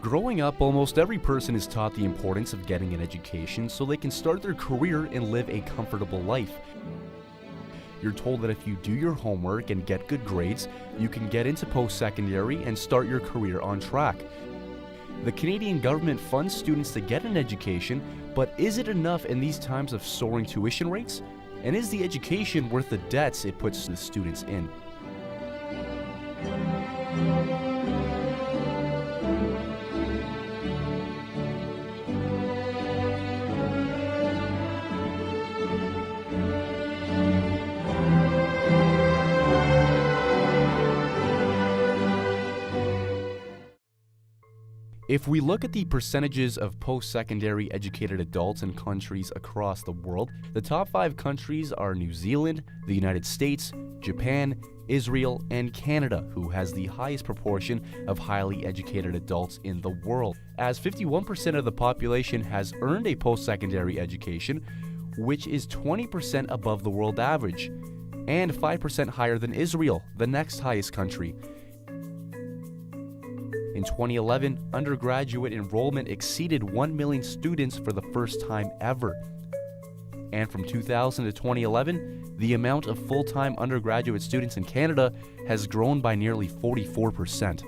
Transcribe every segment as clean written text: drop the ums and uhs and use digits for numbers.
Growing up, almost every person is taught the importance of getting an education so they can start their career and live a comfortable life. You're told that if you do your homework and get good grades, you can get into post-secondary and start your career on track. The Canadian government funds students to get an education, but is it enough in these times of soaring tuition rates? And is the education worth the debts it puts the students in? If we look at the percentages of post-secondary educated adults in countries across the world, the top 5 countries are New Zealand, the United States, Japan, Israel, and Canada, who has the highest proportion of highly educated adults in the world, as 51% of the population has earned a post-secondary education, which is 20% above the world average, and 5% higher than Israel, the next highest country. In 2011, undergraduate enrollment exceeded 1 million students for the first time ever. And from 2000 to 2011, the amount of full-time undergraduate students in Canada has grown by nearly 44%.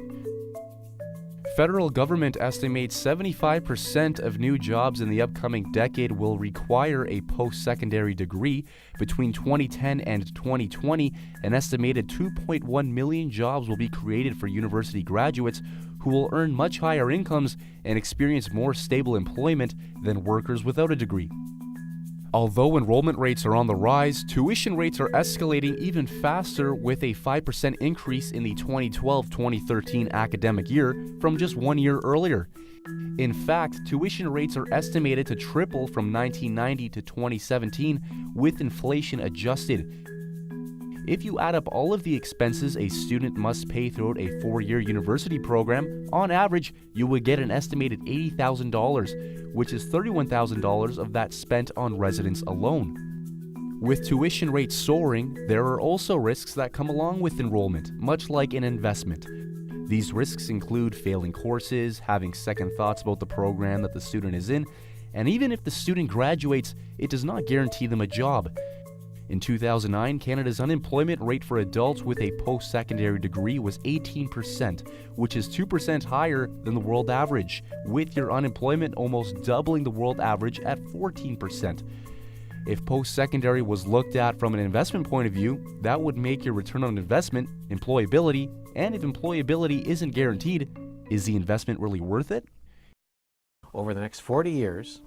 Federal government estimates 75% of new jobs in the upcoming decade will require a post-secondary degree. Between 2010 and 2020, an estimated 2.1 million jobs will be created for university graduates who will earn much higher incomes and experience more stable employment than workers without a degree. Although enrollment rates are on the rise, tuition rates are escalating even faster, with a 5% increase in the 2012-2013 academic year from just 1 year earlier. In fact, tuition rates are estimated to triple from 1990 to 2017 with inflation adjusted. If you add up all of the expenses a student must pay throughout a 4-year university program, on average, you would get an estimated $80,000, which is $31,000 of that spent on residence alone. With tuition rates soaring, there are also risks that come along with enrollment, much like an investment. These risks include failing courses, having second thoughts about the program that the student is in, and even if the student graduates, it does not guarantee them a job. In 2009, Canada's unemployment rate for adults with a post-secondary degree was 18%, which is 2% higher than the world average, with your unemployment almost doubling the world average at 14%. If post-secondary was looked at from an investment point of view, that would make your return on investment, employability, and if employability isn't guaranteed, is the investment really worth it? Over the next 40 years,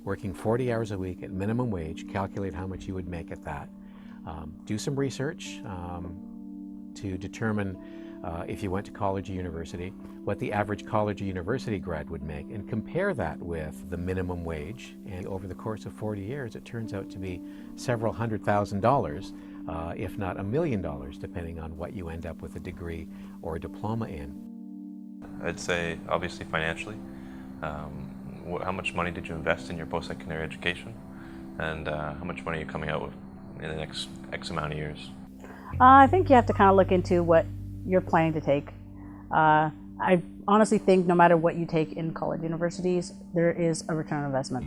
working 40 hours a week at minimum wage, calculate how much you would make at that. Do some research to determine if you went to college or university, what the average college or university grad would make, and compare that with the minimum wage. And over the course of 40 years, it turns out to be several $100,000, if not $1 million, depending on what you end up with a degree or a diploma in. I'd say, obviously, financially. How much money did you invest in your post-secondary education, and how much money are you coming out with in the next X amount of years? I think you have to kind of look into what you're planning to take. I honestly think no matter what you take in college universities, there is a return on investment.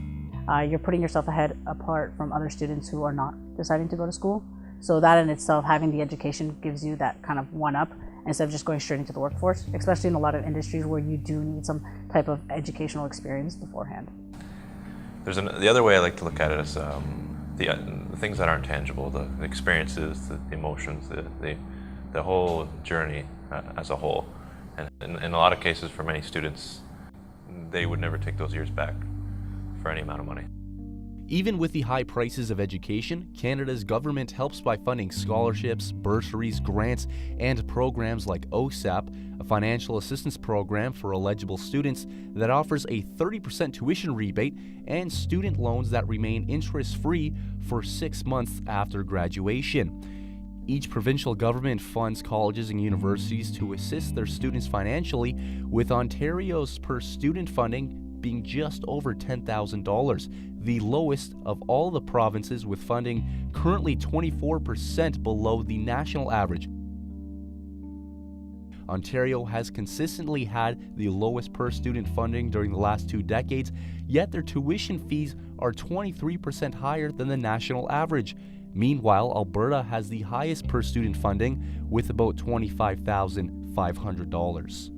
You're putting yourself apart from other students who are not deciding to go to school. So that in itself, having the education gives you that kind of one-up instead of just going straight into the workforce, especially in a lot of industries where you do need some type of educational experience beforehand. The other way I like to look at it is the things that aren't tangible, the experiences, the emotions, the whole journey as a whole. And in a lot of cases, for many students, they would never take those years back for any amount of money. Even with the high prices of education, Canada's government helps by funding scholarships, bursaries, grants, and programs like OSAP, a financial assistance program for eligible students that offers a 30% tuition rebate and student loans that remain interest-free for 6 months after graduation. Each provincial government funds colleges and universities to assist their students financially, with Ontario's per-student funding being just over $10,000, the lowest of all the provinces, with funding currently 24% below the national average. Ontario has consistently had the lowest per-student funding during the last 2 decades, yet their tuition fees are 23% higher than the national average. Meanwhile, Alberta has the highest per-student funding with about $25,500.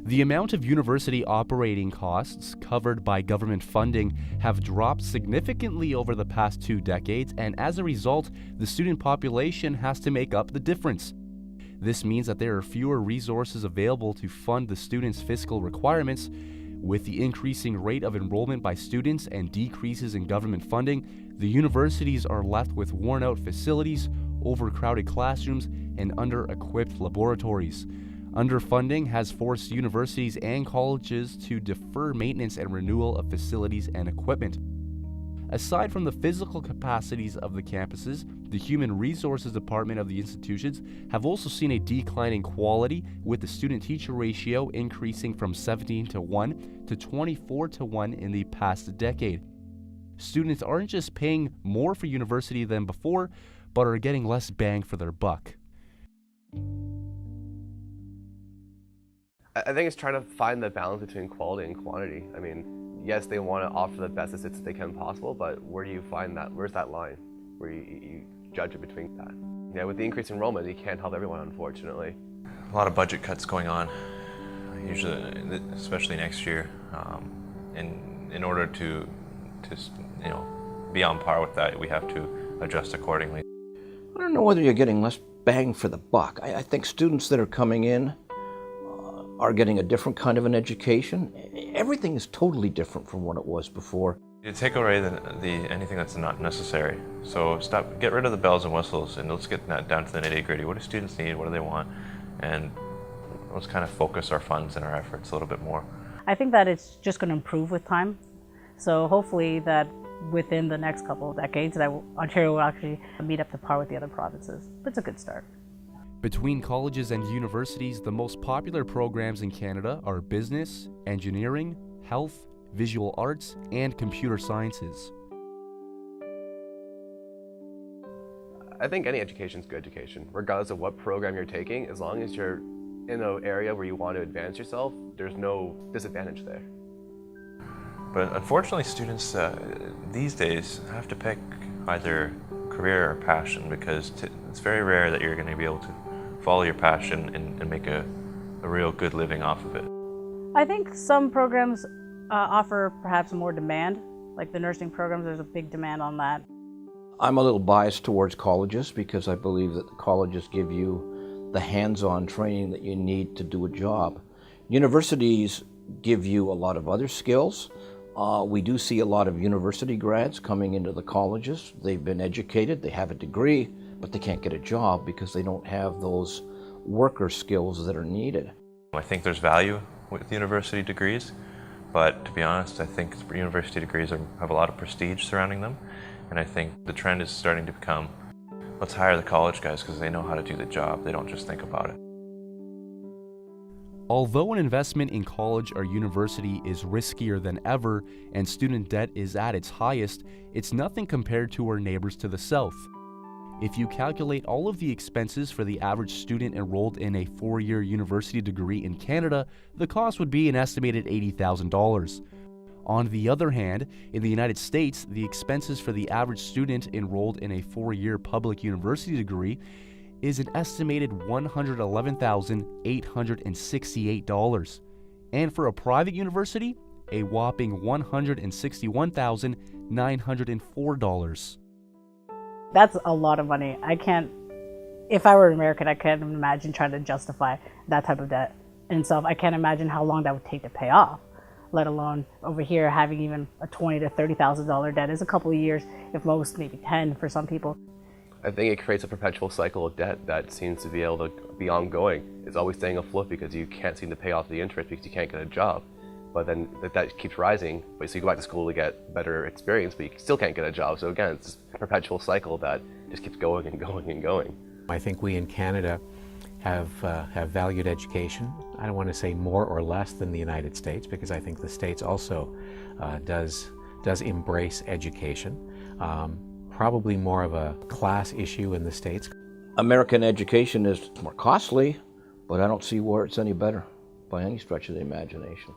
The amount of university operating costs covered by government funding have dropped significantly over the past 2 decades, and as a result, the student population has to make up the difference. This means that there are fewer resources available to fund the students' fiscal requirements. With the increasing rate of enrollment by students and decreases in government funding, the universities are left with worn-out facilities, overcrowded classrooms, and under-equipped laboratories. Underfunding has forced universities and colleges to defer maintenance and renewal of facilities and equipment. Aside from the physical capacities of the campuses, the Human Resources Department of the institutions have also seen a decline in quality, with the student-teacher ratio increasing from 17:1 to 24:1 in the past decade. Students aren't just paying more for university than before, but are getting less bang for their buck. I think it's trying to find the balance between quality and quantity. I mean, yes, they want to offer the best assistance they can possible, but where do you find that? Where's that line where you judge it between that? Yeah, with the increased enrollment, you can't help everyone, unfortunately. A lot of budget cuts going on, usually, especially next year. In order to be on par with that, we have to adjust accordingly. I don't know whether you're getting less bang for the buck. I think students that are coming in are getting a different kind of an education. Everything is totally different from what it was before. You take away anything that's not necessary. So get rid of the bells and whistles, and let's get down to the nitty-gritty. What do students need? What do they want? And let's kind of focus our funds and our efforts a little bit more. I think that it's just going to improve with time. So hopefully that within the next couple of decades, that Ontario will actually meet up to par with the other provinces. But it's a good start. Between colleges and universities, the most popular programs in Canada are business, engineering, health, visual arts, and computer sciences. I think any education is good education, regardless of what program you're taking. As long as you're in an area where you want to advance yourself, there's no disadvantage there. But unfortunately, students these days have to pick either career or passion, because it's very rare that you're going to be able to follow your passion and make a real good living off of it. I think some programs offer perhaps more demand, like the nursing programs. There's a big demand on that. I'm a little biased towards colleges because I believe that the colleges give you the hands-on training that you need to do a job. Universities give you a lot of other skills. We do see a lot of university grads coming into the colleges. They've been educated, they have a degree, but they can't get a job because they don't have those worker skills that are needed. I think there's value with university degrees, but to be honest, I think university degrees have a lot of prestige surrounding them, and I think the trend is starting to become, let's hire the college guys because they know how to do the job, they don't just think about it. Although an investment in college or university is riskier than ever and student debt is at its highest, it's nothing compared to our neighbors to the south. If you calculate all of the expenses for the average student enrolled in a 4-year university degree in Canada, the cost would be an estimated $80,000. On the other hand, in the United States, the expenses for the average student enrolled in a 4-year public university degree is an estimated $111,868. And for a private university, a whopping $161,904. That's a lot of money. If I were American, I can't imagine trying to justify that type of debt in itself. I can't imagine how long that would take to pay off, let alone over here having even a $20,000 to $30,000 debt is a couple of years, if most, maybe 10 for some people. I think it creates a perpetual cycle of debt that seems to be able to be ongoing. It's always staying afloat because you can't seem to pay off the interest because you can't get a job. But then that keeps rising, so you go back to school to get better experience, but you still can't get a job. So again, it's a perpetual cycle that just keeps going and going and going. I think we in Canada have valued education. I don't want to say more or less than the United States, because I think the States also does embrace education. Probably more of a class issue in the States. American education is more costly, but I don't see where it's any better by any stretch of the imagination.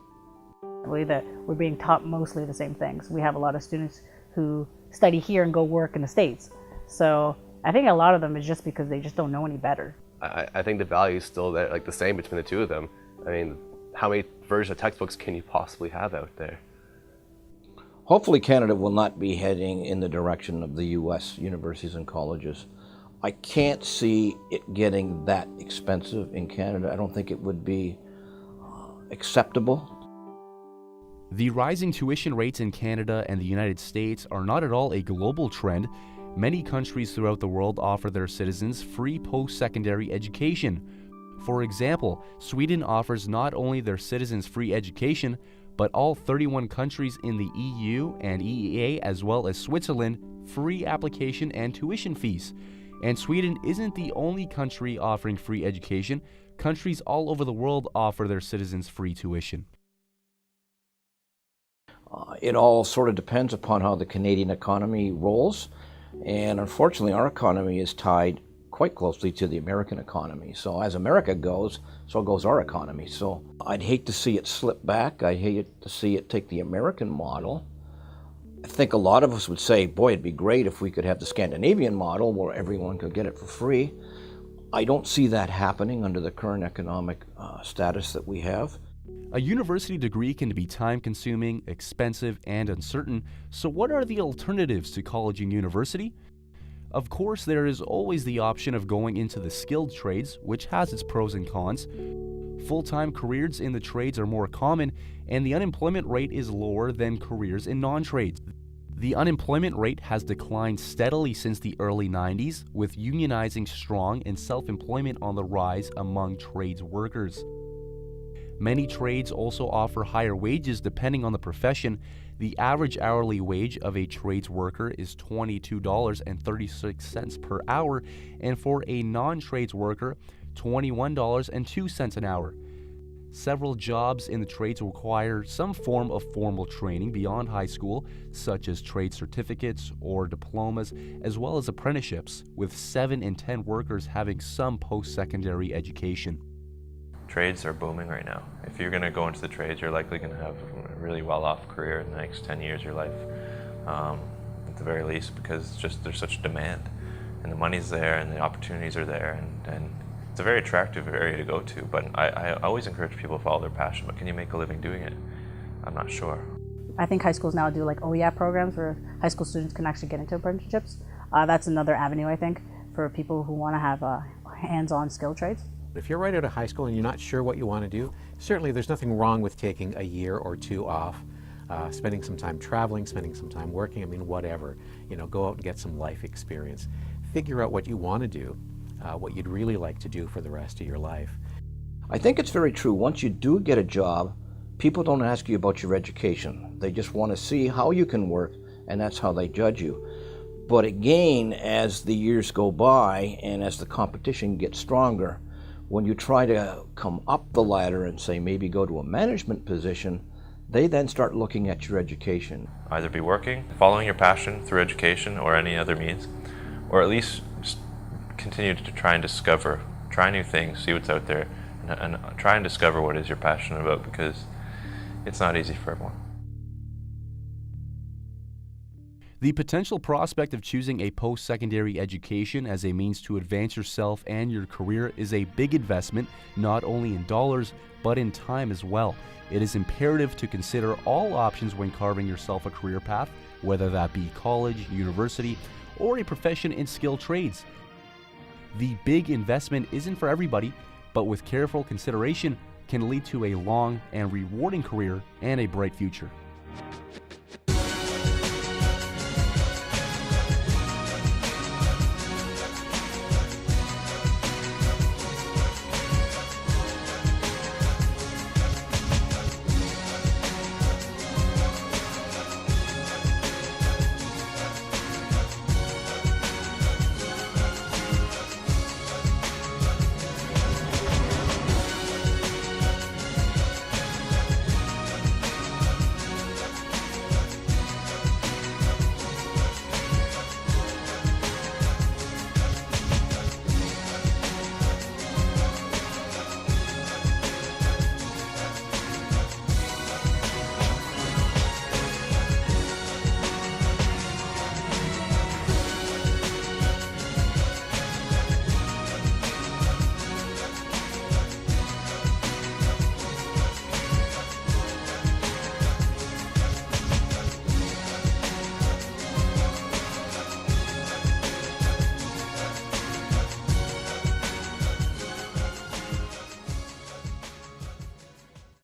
I believe that we're being taught mostly the same things. We have a lot of students who study here and go work in the States. So I think a lot of them is just because they just don't know any better. I think the value is still there, like the same between the two of them. I mean, how many versions of textbooks can you possibly have out there? Hopefully Canada will not be heading in the direction of the U.S. universities and colleges. I can't see it getting that expensive in Canada. I don't think it would be acceptable. The rising tuition rates in Canada and the United States are not at all a global trend. Many countries throughout the world offer their citizens free post-secondary education. For example, Sweden offers not only their citizens free education, but all 31 countries in the EU and EEA, as well as Switzerland, free application and tuition fees. And Sweden isn't the only country offering free education. Countries all over the world offer their citizens free tuition. It all sort of depends upon how the Canadian economy rolls. And unfortunately, our economy is tied quite closely to the American economy. So as America goes, so goes our economy. So I'd hate to see it slip back. I'd hate to see it take the American model. I think a lot of us would say, boy, it'd be great if we could have the Scandinavian model where everyone could get it for free. I don't see that happening under the current economic status that we have. A university degree can be time-consuming, expensive, and uncertain, so what are the alternatives to college and university? Of course, there is always the option of going into the skilled trades, which has its pros and cons. Full-time careers in the trades are more common, and the unemployment rate is lower than careers in non-trades. The unemployment rate has declined steadily since the early 90s, with unionizing strong and self-employment on the rise among trades workers. Many trades also offer higher wages depending on the profession. The average hourly wage of a trades worker is $22.36 per hour, and for a non-trades worker, $21.02 an hour. Several jobs in the trades require some form of formal training beyond high school, such as trade certificates or diplomas, as well as apprenticeships, with 7 in 10 workers having some post-secondary education. Trades are booming right now. If you're going to go into the trades, you're likely going to have a really well-off career in the next 10 years of your life, at the very least, because there's such demand, and the money's there, and the opportunities are there, and it's a very attractive area to go to. But I always encourage people to follow their passion. But can you make a living doing it? I'm not sure. I think high schools now do like OEAP programs where high school students can actually get into apprenticeships. That's another avenue, I think, for people who want to have hands-on skill trades. If you're right out of high school and you're not sure what you want to do, certainly there's nothing wrong with taking a year or two off, spending some time traveling, spending some time working, whatever. Go out and get some life experience. Figure out what you want to do, what you'd really like to do for the rest of your life. I think it's very true. Once you do get a job, people don't ask you about your education. They just want to see how you can work, and that's how they judge you. But again, as the years go by and as the competition gets stronger, when you try to come up the ladder and say maybe go to a management position, they then start looking at your education. Either be working, following your passion through education or any other means, or at least just continue to try and discover, try new things, see what's out there, and try and discover what it is you're passionate about, because it's not easy for everyone. The potential prospect of choosing a post-secondary education as a means to advance yourself and your career is a big investment, not only in dollars, but in time as well. It is imperative to consider all options when carving yourself a career path, whether that be college, university, or a profession in skilled trades. The big investment isn't for everybody, but with careful consideration can lead to a long and rewarding career and a bright future.